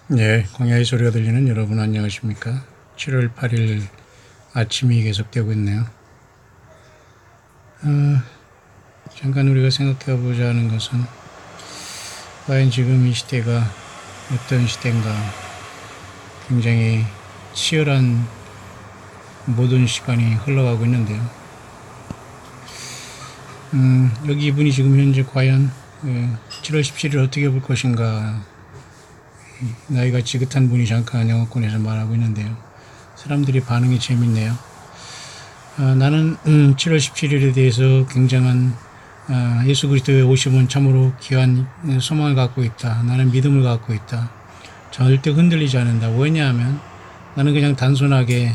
네, 광야의 소리가 들리는 여러분 안녕하십니까? 7월 8일 아침이 계속되고 있네요. 잠깐 우리가 생각해 보자 하는 것은 과연 지금 이 시대가 어떤 시대인가, 굉장히 치열한 모든 시간이 흘러가고 있는데요. 여기 이분이 지금 현재 과연 7월 17일 어떻게 볼 것인가, 나이가 지긋한 분이 잠깐 영어권에서 말하고 있는데요. 사람들이 반응이 재밌네요. 나는 7월 17일에 대해서 굉장한 예수 그리스도의 오심은 참으로 귀한 소망을 갖고 있다. 나는 믿음을 갖고 있다. 절대 흔들리지 않는다. 왜냐하면 나는 그냥 단순하게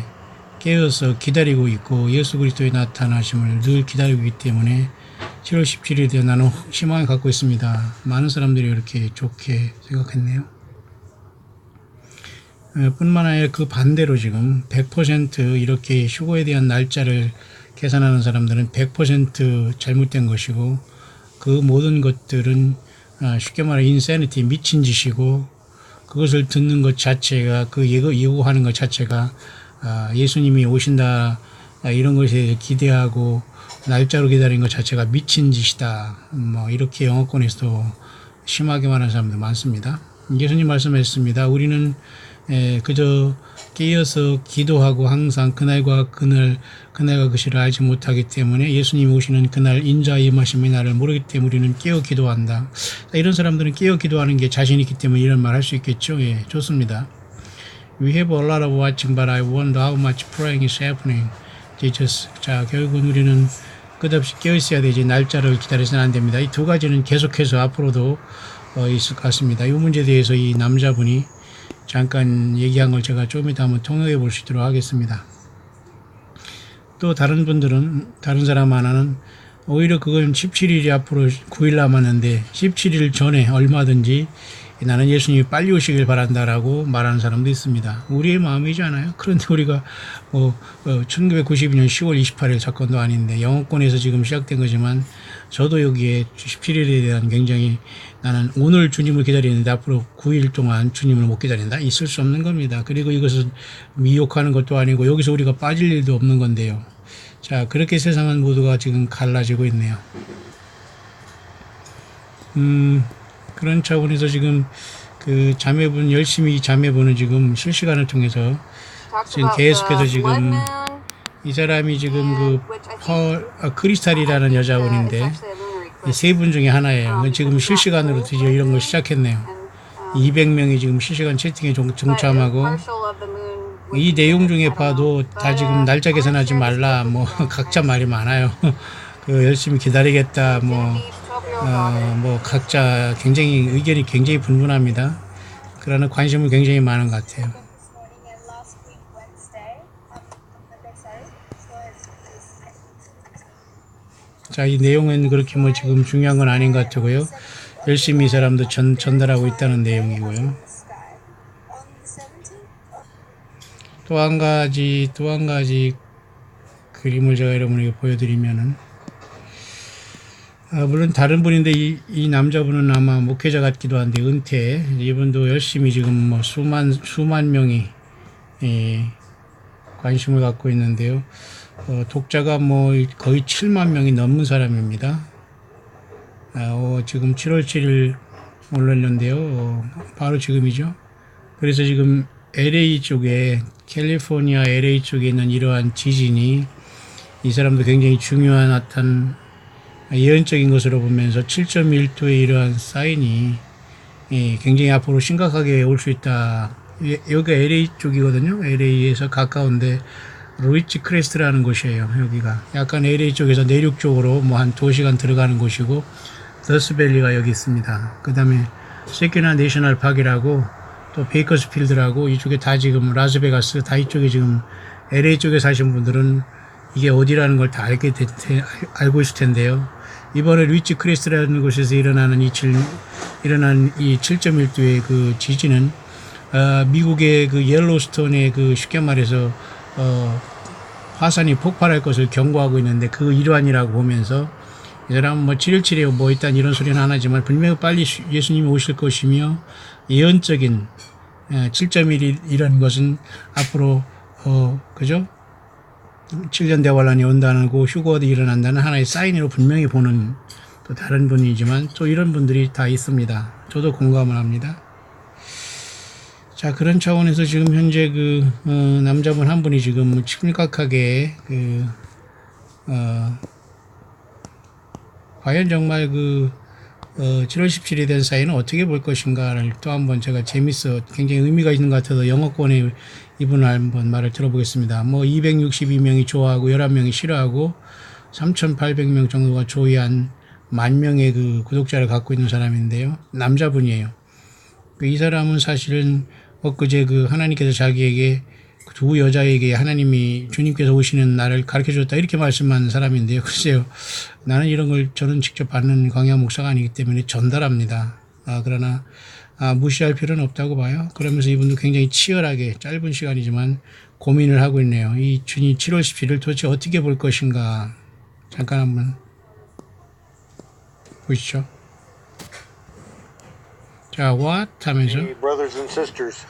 깨어서 기다리고 있고 예수 그리스도의 나타나심을 늘 기다리고 있기 때문에 7월 17일에 대해 나는 희망을 갖고 있습니다. 많은 사람들이 이렇게 좋게 생각했네요. 뿐만 아니라 그 반대로 지금 100% 이렇게 휴거에 대한 날짜를 계산하는 사람들은 100% 잘못된 것이고, 그 모든 것들은 쉽게 말해 인세니티, 미친 짓이고, 그것을 듣는 것 자체가, 그 예고하는 것 자체가 예수님이 오신다 이런 것에 기대하고 날짜로 기다리는 것 자체가 미친 짓이다, 뭐 이렇게 영어권에서도 심하게 말하는 사람들 많습니다. 예수님 말씀하셨습니다. 우리는 그저 깨어서 기도하고 항상 그날과 그 시를 알지 못하기 때문에, 예수님이 오시는 그날 인자의 임하심의 날을 모르기 때문에 우리는 깨어 기도한다. 이런 사람들은 깨어 기도하는 게 자신 있기 때문에 이런 말 할 수 있겠죠. 예, 좋습니다. We have a lot of watching, but I wonder how much praying is happening. 자, 결국은 우리는 끝없이 깨어 있어야 되지 날짜를 기다려서는 안 됩니다. 이 두 가지는 계속해서 앞으로도 있을 것 같습니다. 이 문제에 대해서 이 남자분이 잠깐 얘기한 걸 제가 좀 이따 한번 통역해 볼 수 있도록 하겠습니다. 또 다른 분들은, 다른 사람 하나는 오히려 그건 17일이 앞으로 9일 남았는데 17일 전에 얼마든지 나는 예수님이 빨리 오시길 바란다라고 말하는 사람도 있습니다. 우리의 마음이지 않아요? 그런데 우리가 1992년 10월 28일 사건도 아닌데 영어권에서 지금 시작된 거지만, 저도 여기에 17일에 대한 굉장히, 나는 오늘 주님을 기다리는데 앞으로 9일 동안 주님을 못 기다린다? 있을 수 없는 겁니다. 그리고 이것은 미혹하는 것도 아니고 여기서 우리가 빠질 일도 없는 건데요. 자, 그렇게 세상은 모두가 지금 갈라지고 있네요. 그런 차원에서 지금 그 자매분, 열심히 자매분은 지금 실시간을 통해서 지금 계속해서 지금 이 사람이 지금 그 크리스탈이라는 여자분인데 세 분 중에 하나예요. 지금 실시간으로 드디어 이런 걸 시작했네요. 200명이 지금 실시간 채팅에 동참하고, 이 내용 중에 봐도 다 지금 날짜 계산하지 말라, 뭐 각자 말이 많아요. 그 열심히 기다리겠다, 뭐 각자 굉장히 의견이 굉장히 분분합니다. 그러나 관심은 굉장히 많은 것 같아요. 자, 이 내용은 그렇게 뭐 지금 중요한 건 아닌 것 같고요. 열심히 이 사람도 전달하고 있다는 내용이고요. 또 한 가지 그림을 제가 여러분에게 보여드리면은, 물론 다른 분인데 이 남자분은 아마 목회자 같기도 한데 은퇴, 이분도 열심히 지금 뭐 수만 명이 관심을 갖고 있는데요. 독자가 뭐 거의 7만 명이 넘는 사람입니다. 지금 7월 7일 올렸는데요. 바로 지금이죠. 그래서 지금 LA 쪽에, 캘리포니아 LA 쪽에 있는 이러한 지진이 이 사람도 굉장히 중요한 어떤 예언적인 것으로 보면서 7.1도의 이러한 사인이 굉장히 앞으로 심각하게 올 수 있다. 여기가 LA 쪽이거든요. LA에서 가까운데 루이치 크레스트라는 곳이에요. 여기가 약간 LA 쪽에서 내륙 쪽으로 뭐 한 2시간 들어가는 곳이고, 더스밸리가 여기 있습니다. 그 다음에 세키나 내셔널 파크라고, 또 베이커스필드라고, 이쪽에 다 지금 라스베가스, 다 이쪽에 지금 LA 쪽에 사신 분들은 이게 어디라는 걸 다 알고 있을 텐데요. 이번에 루이치 크레스트라는 곳에서 일어난 이 7.1도의 그 지진은 미국의 그 옐로스톤의 그 쉽게 말해서 화산이 폭발할 것을 경고하고 있는데, 그 일환이라고 보면서 이 사람은 뭐 7.17이에요 뭐 일단 이런 소리는 안 하지만 분명히 빨리 예수님이 오실 것이며 예언적인 7.1이라는 것은 앞으로 그죠? 7년 대환란이 온다는 그 휴거가 일어난다는 하나의 사인으로 분명히 보는 또 다른 분이지만 또 이런 분들이 다 있습니다. 저도 공감을 합니다. 자, 그런 차원에서 지금 현재 남자분 한 분이 지금 심각하게 과연 정말 7월 17일에 된 사이는 어떻게 볼 것인가를 또 한번 제가 굉장히 의미가 있는 것 같아서 영어권의 이분을 한번 말을 들어보겠습니다. 262명이 좋아하고 11명이 싫어하고 3,800명 정도가 조회한 10,000명의 구독자를 갖고 있는 사람인데요. 남자분이에요. 이 사람은 사실은 엊그제 하나님께서 자기에게 두 여자에게 하나님이 주님께서 오시는 날을 가르쳐 줬다 이렇게 말씀한 사람인데요. 글쎄요. 나는 이런 걸 저는 직접 받는 광야 목사가 아니기 때문에 전달합니다. 그러나 무시할 필요는 없다고 봐요. 그러면서 이분도 굉장히 치열하게 짧은 시간이지만 고민을 하고 있네요. 이 주님 7월 17일 도대체 어떻게 볼 것인가. 잠깐 한번 보시죠. 자, what 하면서 brothers and sisters.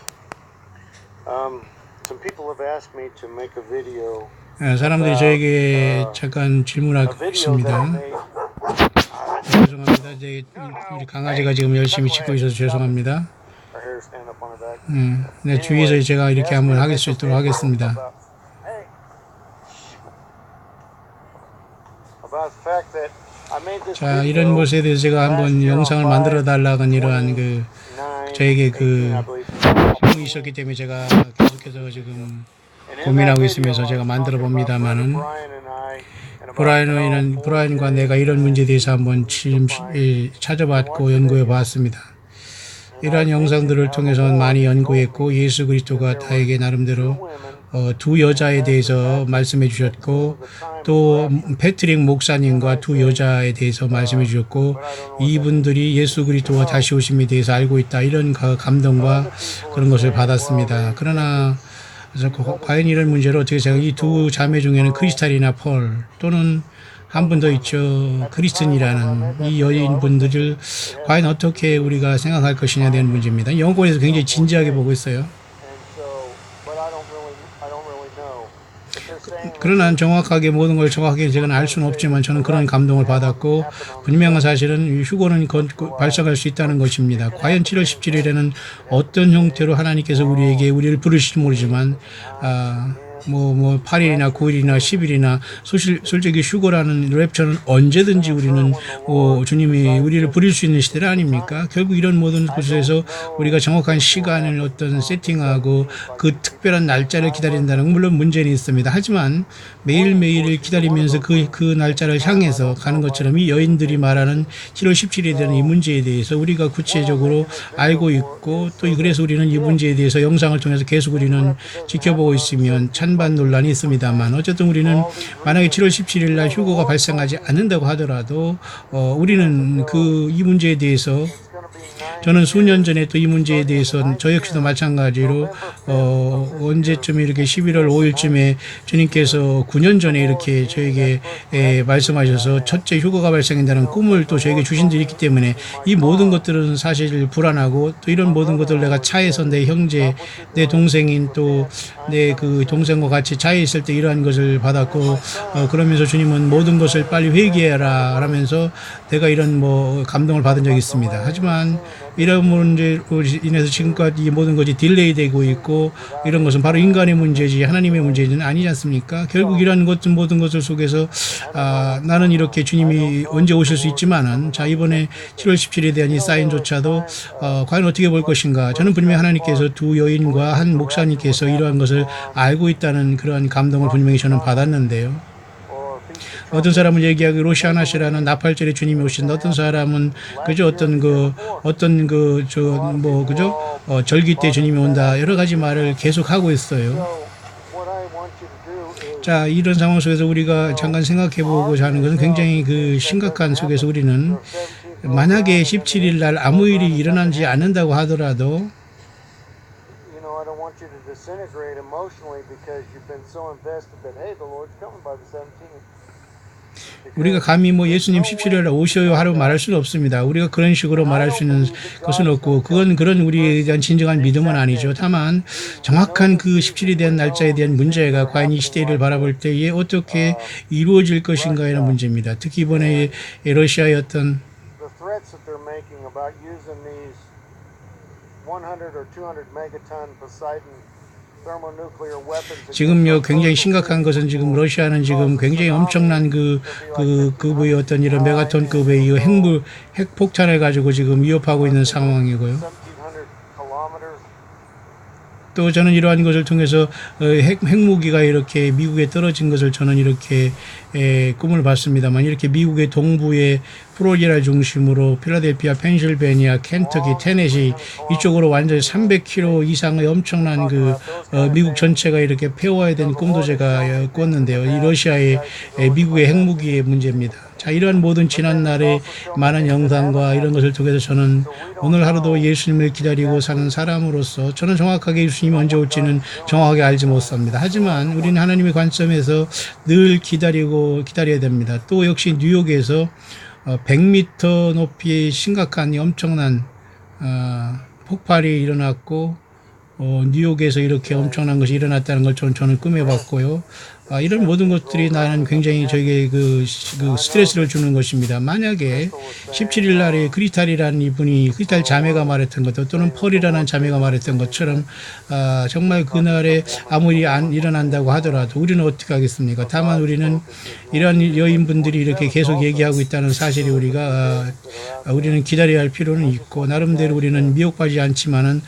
Some people have asked me to make a video. 사람들이 저에게 잠깐 질문하고 있습니다. 죄송합니다. 이제 우리 강아지가 지금 열심히 짖고 있어서 죄송합니다. 네, 주위에서 제가 이렇게 한번 하실 수 있도록 하겠습니다. 자, 이런 것에 대해서 제가 한번 영상을 만들어 달라는 이러한 저에게 질문이 있었기 때문에 제가 계속해서 지금 고민하고 있으면서 제가 만들어 봅니다만은 브라이언과 내가 이런 문제에 대해서 한번 찾아봤고 연구해 봤습니다. 이러한 영상들을 통해서 많이 연구했고 예수 그리스도가 나에게 나름대로 두 여자에 대해서 말씀해 주셨고 또 패트릭 목사님과 두 여자에 대해서 말씀해 주셨고 이분들이 예수 그리스도와 다시 오심에 대해서 알고 있다 이런 감동과 그런 것을 받았습니다. 그러나 그래서 과연 이런 문제를 어떻게 제가 이 두 자매 중에는 크리스탈이나 폴 또는 한 분 더 있죠. 크리스틴이라는 이 여인분들을 과연 어떻게 우리가 생각할 것이냐 되는 문제입니다. 영어권에서 굉장히 진지하게 보고 있어요. 그러나 정확하게 모든 걸 정확하게 제가 알 수는 없지만 저는 그런 감동을 받았고 분명한 사실은 휴거는 발생할 수 있다는 것입니다. 과연 7월 17일에는 어떤 형태로 하나님께서 우리를 부르실지 모르지만 8일이나 9일이나 10일이나 솔직히 휴거라는 랩처는 언제든지 우리는 주님이 우리를 부릴 수 있는 시대 아닙니까? 결국 이런 모든 곳에서 우리가 정확한 시간을 어떤 세팅하고 그 특별한 날짜를 기다린다는 물론 문제는 있습니다. 하지만 매일매일을 기다리면서 그 날짜를 향해서 가는 것처럼 이 여인들이 말하는 7월 17일에 대한 이 문제에 대해서 우리가 구체적으로 알고 있고 또 그래서 우리는 이 문제에 대해서 영상을 통해서 계속 우리는 지켜보고 있으면 찬반 논란이 있습니다만 어쨌든 우리는 만약에 7월 17일 날 휴거가 발생하지 않는다고 하더라도 우리는 이 문제에 대해서 저는 수년 전에 또 이 문제에 대해서 저 역시도 마찬가지로 언제쯤 이렇게 11월 5일쯤에 주님께서 9년 전에 이렇게 저에게 말씀하셔서 첫째 휴거가 발생한다는 꿈을 또 저에게 주신 데 있기 때문에 이 모든 것들은 사실 불안하고 또 이런 모든 것들 내가 차에서 내 형제, 내 동생인 또 내 동생과 같이 차에 있을 때 이러한 것을 받았고 그러면서 주님은 모든 것을 빨리 회개해라 하면서 내가 이런 감동을 받은 적이 있습니다. 하지만 이런 문제로 인해서 지금까지 이 모든 것이 딜레이 되고 있고 이런 것은 바로 인간의 문제지 하나님의 문제는 아니지 않습니까? 결국 이런 모든 것들 속에서 나는 이렇게 주님이 언제 오실 수 있지만은 자 이번에 7월 17일에 대한 이 사인조차도 과연 어떻게 볼 것인가. 저는 분명히 하나님께서 두 여인과 한 목사님께서 이러한 것을 알고 있다는 그러한 감동을 분명히 저는 받았는데요. 어떤 사람은 얘기하기 로시아나시라는 나팔절에 주님이 오신다. 어떤 사람은 그저 절기 때 주님이 온다. 여러 가지 말을 계속 하고 있어요. 자, 이런 상황 속에서 우리가 잠깐 생각해 보고자 하는 것은 굉장히 심각한 속에서 우리는 만약에 17일 날 아무 일이 일어나지 않는다고 하더라도 우리가 감히 뭐 예수님 17일 오셔요 하라고 말할 수는 없습니다. 우리가 그런 식으로 말할 수 있는 것은 없고 그건 그런 우리에 대한 진정한 믿음은 아니죠. 다만 정확한 그 17일에 대한 날짜에 대한 문제가 과연 이 시대를 바라볼 때에 어떻게 이루어질 것인가라는 문제입니다. 특히 이번에 러시아의 어떤 The threats that they're making about using these 100 or 200 megaton Poseidon thermonuclear weapons. 지금요 굉장히 심각한 것은 지금 러시아는 지금 굉장히 엄청난 급의 어떤 이런 메가톤급의 이 핵폭탄을 가지고 지금 위협하고 있는 상황이고요. 1700 kilometers. 또 저는 이러한 것을 통해서 핵무기가 이렇게 미국에 떨어진 것을 저는 이렇게 꿈을 봤습니다만 이렇게 미국의 동부의 플로리다 중심으로 필라델피아, 펜실베니아, 켄터키, 테네시 이쪽으로 완전히 300km 이상의 엄청난 미국 전체가 이렇게 폐허해야 되는 꿈도 제가 꿨는데요. 이 러시아의 미국의 핵무기의 문제입니다. 자, 이러한 모든 지난날의 많은 영상과 이런 것을 통해서 저는 오늘 하루도 예수님을 기다리고 사는 사람으로서 저는 정확하게 예수님이 언제 올지는 정확하게 알지 못합니다. 하지만 우리는 하나님의 관점에서 늘 기다려야 됩니다. 또 역시 뉴욕에서 100m 높이의 심각한 엄청난 폭발이 일어났고 뉴욕에서 이렇게 엄청난 것이 일어났다는 걸 저는 꿈에 봤고요. 이런 모든 것들이 나는 굉장히 저에게 그 스트레스를 주는 것입니다. 만약에 17일 날에 그리탈이라는 이분이 그리탈 자매가 말했던 것 또는 펄이라는 자매가 말했던 것처럼 정말 그날에 아무리 안 일어난다고 하더라도 우리는 어떻게 하겠습니까? 다만 우리는 이런 여인분들이 이렇게 계속 얘기하고 있다는 사실이 우리는 기다려야 할 필요는 있고 나름대로 우리는 미혹하지 않지만은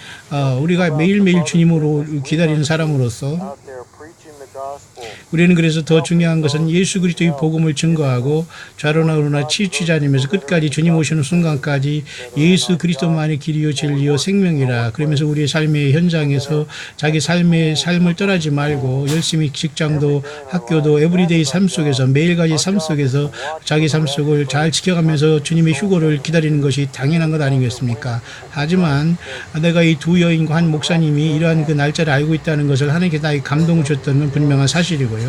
우리가 매일매일 주님으로 기다리는 사람으로서 Out there preaching the gospel. 우리는 그래서 더 중요한 것은 예수 그리스도의 복음을 증거하고 좌로나 우로나 치우치지 않으면서 끝까지 주님 오시는 순간까지 예수 그리스도만이 길이요 진리요 생명이라 그러면서 우리의 삶의 현장에서 자기 삶을 떠나지 말고 열심히 직장도 학교도 에브리데이 삶 속에서 매일가지 삶 속에서 자기 삶 속을 잘 지켜가면서 주님의 휴거를 기다리는 것이 당연한 것 아니겠습니까? 하지만 내가 이 두 여인과 한 목사님이 이러한 그 날짜를 알고 있다는 것을 하나님께 나에게 감동을 줬던 건 분명한 사실이고요.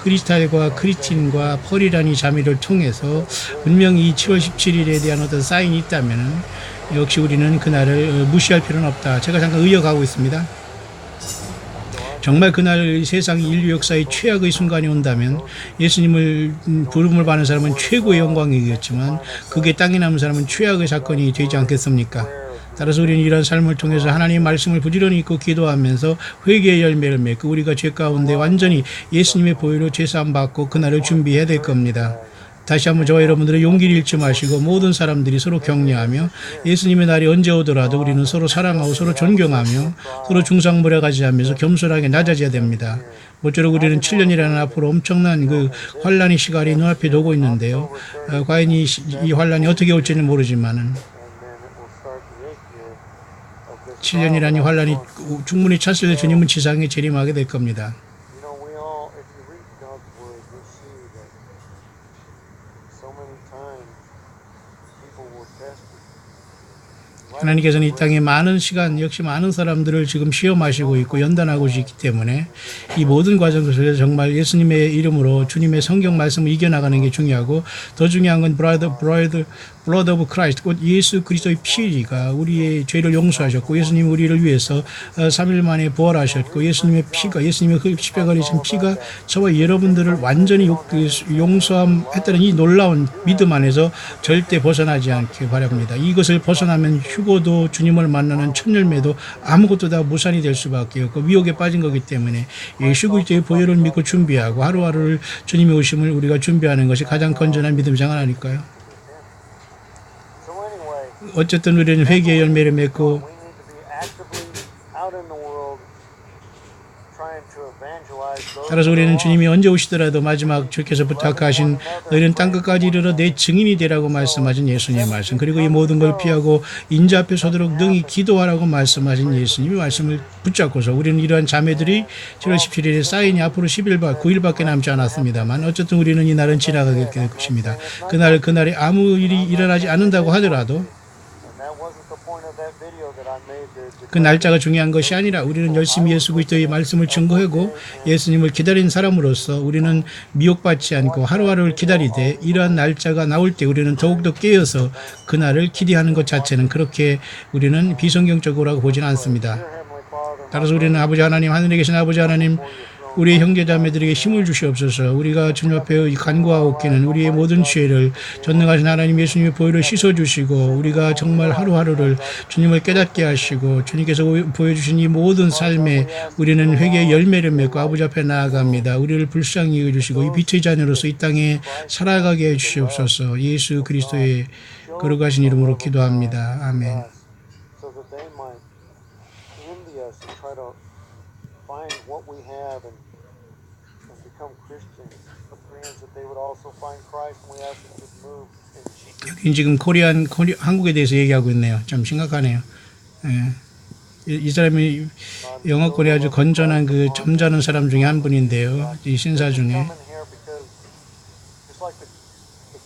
크리스탈과 크리틴과 펄이라는 이 자매를 통해서 분명히 이 7월 17일에 대한 어떤 사인이 있다면 역시 우리는 그날을 무시할 필요는 없다. 제가 잠깐 의역하고 있습니다. 정말 그날 세상 인류 역사의 최악의 순간이 온다면 예수님을 부름을 받는 사람은 최고의 영광이겠지만 그게 땅에 남은 사람은 최악의 사건이 되지 않겠습니까? 따라서 우리는 이런 삶을 통해서 하나님의 말씀을 부지런히 읽고 기도하면서 회개의 열매를 맺고 우리가 죄 가운데 완전히 예수님의 보혈로 죄사함 받고 그날을 준비해야 될 겁니다. 다시 한번 저와 여러분들의 용기를 잃지 마시고 모든 사람들이 서로 격려하며 예수님의 날이 언제 오더라도 우리는 서로 사랑하고 서로 존경하며 서로 중상모략하지 않으면서 겸손하게 낮아져야 됩니다. 모쪼록 우리는 7년이라는 앞으로 엄청난 환란의 시간이 눈앞에 두고 있는데요. 과연 이 환란이 어떻게 올지는 모르지만은 7년이라는 환란이 충분히 찼을 때 주님은 지상에 재림하게 될 겁니다. You know, we all, if you read God's word, you'll see that so many times people were tested. 하나님께서는 이 땅에 많은 시간 역시 많은 사람들을 지금 시험하시고 있고 연단하고 있기 때문에 이 모든 과정 속에서 정말 예수님의 이름으로 주님의 성경 말씀을 이겨나가는 게 중요하고 더 중요한 건 blood of Christ, 곧 예수 그리스도의 피가 우리의 죄를 용서하셨고 예수님이 우리를 위해서 3일 만에 부활하셨고 예수님의 그 십자가에 진 피가 저와 여러분들을 완전히 용서했다는 이 놀라운 믿음 안에서 절대 벗어나지 않길 바랍니다. 이것을 벗어나면 휴고도 주님을 만나는 첫 열매도 아무것도 다 무산이 될 수밖에 없고 위혹에 빠진 거기 때문에 예수 그리스도의 보혈을 믿고 준비하고 하루하루를 주님의 오심을 우리가 준비하는 것이 가장 건전한 믿음생활 아닐까요? So anyway, 어쨌든 우리는 회개의 열매를 맺고 we need to be actively out in the world trying to evangelize those. 따라서 우리는 주님이 언제 오시더라도 마지막 주께서 부탁하신 너희는 땅끝까지 이르러 내 증인이 되라고 말씀하신 예수님의 말씀 그리고 이 모든 걸 피하고 인자 앞에 서도록 능히 기도하라고 말씀하신 예수님의 말씀을 붙잡고서 우리는 이러한 자매들이 7월 17일에 사인이 앞으로 9일밖에 남지 않았습니다만 어쨌든 우리는 이 날은 지나가게 될 것입니다. 그날에 아무 일이 일어나지 않는다고 하더라도 And that wasn't the point of that video that I 그 날짜가 중요한 것이 아니라 우리는 열심히 예수 그리스도의 말씀을 증거하고 예수님을 기다린 사람으로서 우리는 미혹받지 않고 하루하루를 기다리되 이러한 날짜가 나올 때 우리는 더욱더 깨어서 그날을 기대하는 것 자체는 그렇게 우리는 비성경적으로 보지는 않습니다. 따라서 우리는 아버지 하나님, 하늘에 계신 아버지 하나님, 우리의 형제자매들에게 힘을 주시옵소서. 우리가 주님 앞에 간구하옵기는 우리의 모든 죄를 전능하신 하나님 예수님의 보혈로 씻어주시고 우리가 정말 하루하루를 주님을 깨닫게 하시고 주님께서 보여주신 이 모든 삶에 우리는 회개의 열매를 맺고 아버지 앞에 나아갑니다. 우리를 불쌍히 여겨주시고 이 빛의 자녀로서 이 땅에 살아가게 해주시옵소서. 예수 그리스도의 거룩하신 이름으로 기도합니다. 아멘. Find what we have and become Christians. The prayers that they would also find Christ, and we ask them to move in Jesus. 여기 지금 한국에 대해서 얘기하고 있네요. 좀 심각하네요. 예. 이 사람이 영어권에 아주 건전한 그 점잖은 사람 중에 한 분인데요. 이 신사 중에. Coming here because just like the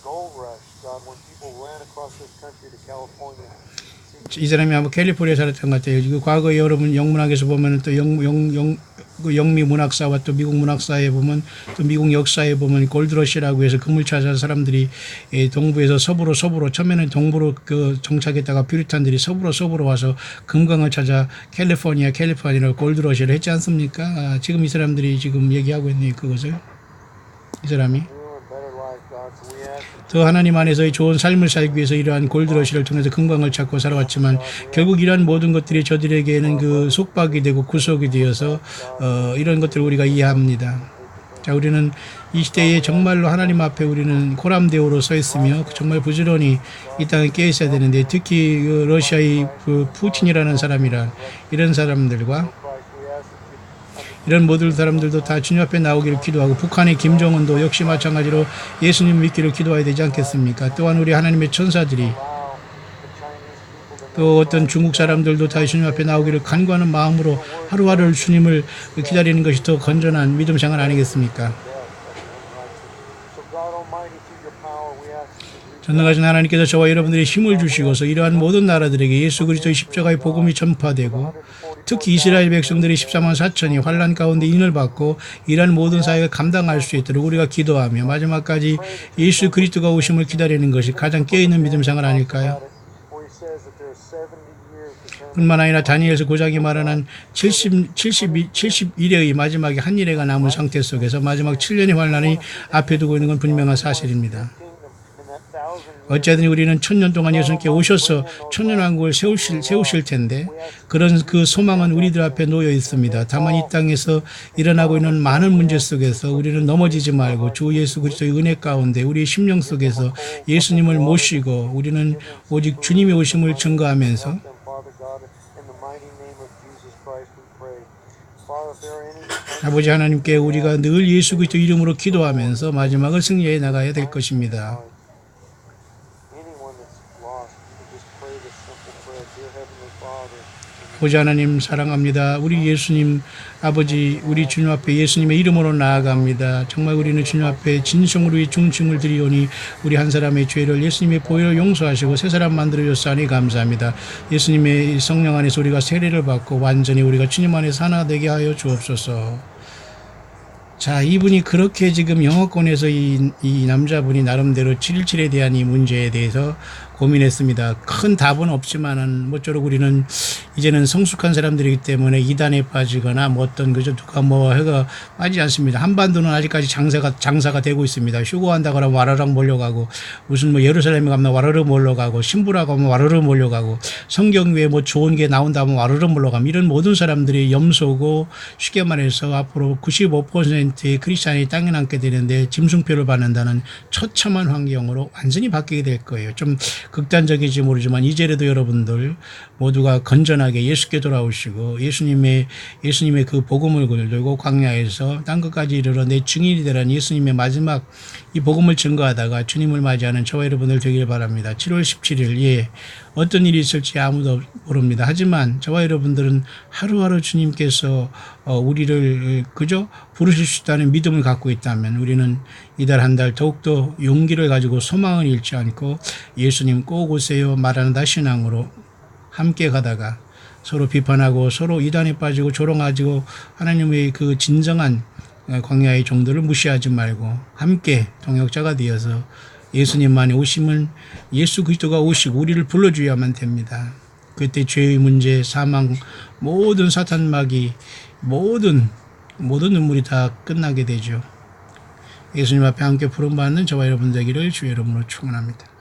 gold rush, God, when people ran across this country to California. 이 사람이 아마 캘리포니아에 살았던 것 같아요. 그 과거에 여러분 영문학에서 보면 또 영미 문학사와 또 미국 문학사에 보면 또 미국 역사에 보면 골드러시라고 해서 금을 찾아서 사람들이 동부에서 서부로 처음에는 동부로 그 정착했다가 퓨리탄들이 서부로 와서 금광을 찾아 캘리포니아로 골드러시를 했지 않습니까? 지금 이 사람들이 지금 얘기하고 있는 그것을 이 사람이 더 하나님 안에서의 좋은 삶을 살기 위해서 이러한 골드러시를 통해서 금광을 찾고 살아왔지만 결국 이러한 모든 것들이 저들에게는 그 속박이 되고 구속이 되어서 이런 것들을 우리가 이해합니다. 자, 우리는 이 시대에 정말로 하나님 앞에 우리는 고람대오로 서 있으며 정말 부지런히 이 땅에 깨어 있어야 되는데 특히 그 러시아의 그 푸틴이라는 사람이란 이런 사람들과 이런 모든 사람들도 다 주님 앞에 나오기를 기도하고 북한의 김정은도 역시 마찬가지로 예수님 믿기를 기도해야 되지 않겠습니까? 또한 우리 하나님의 천사들이 또 어떤 중국 사람들도 다 주님 앞에 나오기를 간구하는 마음으로 하루하루를 주님을 기다리는 것이 더 건전한 믿음 생활 아니겠습니까? 전능하신 하나님께서 저와 여러분들이 힘을 주시고서 이러한 모든 나라들에게 예수 그리스도의 십자가의 복음이 전파되고 특히 이스라엘 백성들이 14만 4천이 환난 가운데 인을 받고 이러한 모든 사역을 감당할 수 있도록 우리가 기도하며 마지막까지 예수 그리스도가 오심을 기다리는 것이 가장 깨어있는 믿음 생활 아닐까요? 뿐만 아니라 다니엘서 9장이 말하는 71회의 마지막에 한 일회가 남은 상태 속에서 마지막 7년의 환난이 앞에 두고 있는 건 분명한 사실입니다. 어쨌든 우리는 1000년 동안 예수님께 오셔서 천년왕국을 세우실 텐데 그런 그 소망은 우리들 앞에 놓여 있습니다. 다만 이 땅에서 일어나고 있는 많은 문제 속에서 우리는 넘어지지 말고 주 예수 그리스도의 은혜 가운데 우리의 심령 속에서 예수님을 모시고 우리는 오직 주님의 오심을 증거하면서 아버지 하나님께 우리가 늘 예수 그리스도 이름으로 기도하면서 마지막을 승리해 나가야 될 것입니다. 아버지 하나님 사랑합니다. 우리 예수님 아버지 우리 주님 앞에 예수님의 이름으로 나아갑니다. 정말 우리는 주님 앞에 진성으로의 중심을 드리오니 우리 한 사람의 죄를 예수님의 보혈로 용서하시고 새 사람 만들어 주셨사니 감사합니다. 예수님의 성령 안에서 우리가 세례를 받고 완전히 우리가 주님 안에서 하나 되게 하여 주옵소서. 자, 이분이 그렇게 지금 영어권에서 이 남자분이 나름대로 7.17에 대한 이 문제에 대해서 고민했습니다. 큰 답은 없지만은 모쪼록 우리는 이제는 성숙한 사람들이기 때문에 이단에 빠지거나 뭐 어떤 그저 누가 뭐 해가 빠지지 않습니다. 한반도는 아직까지 장사가 되고 있습니다. 휴거한다 그러면 와르르 몰려가고 무슨 뭐 예루살렘에 가면 와르르 몰려가고 신부라고 하면 와르르 몰려가고 성경 외에 뭐 좋은 게 나온다면 와르르 몰려가면 이런 모든 사람들이 염소고 쉽게 말해서 앞으로 95%의 크리스찬이 땅에 남게 되는데 짐승표를 받는다는 처참한 환경으로 완전히 바뀌게 될 거예요. 좀 극단적이지 모르지만 이제라도 여러분들 모두가 건전하게 예수께 돌아오시고 예수님의 그 복음을 들고 광야에서 땅끝까지 이르러 내 증인이 되라는 예수님의 마지막 이 복음을 증거하다가 주님을 맞이하는 저와 여러분들 되길 바랍니다. 7월 17일 예 어떤 일이 있을지 아무도 모릅니다. 하지만 저와 여러분들은 하루하루 주님께서 우리를 그저 부르실 수 있다는 믿음을 갖고 있다면 우리는 이달 한 달 더욱더 용기를 가지고 소망을 잃지 않고 예수님 꼭 오세요 말하는 신앙으로 함께 가다가 서로 비판하고 서로 이단에 빠지고 조롱하고 하나님의 그 진정한 광야의 종들을 무시하지 말고 함께 동역자가 되어서 예수님만이 오시면 예수 그리스도가 오시고 우리를 불러주어야만 됩니다. 그때 죄의 문제, 사망, 모든 사탄 마귀, 모든 눈물이 다 끝나게 되죠. 예수님 앞에 함께 부름받는 저와 여러분 되기를 주의 이름으로 축원합니다.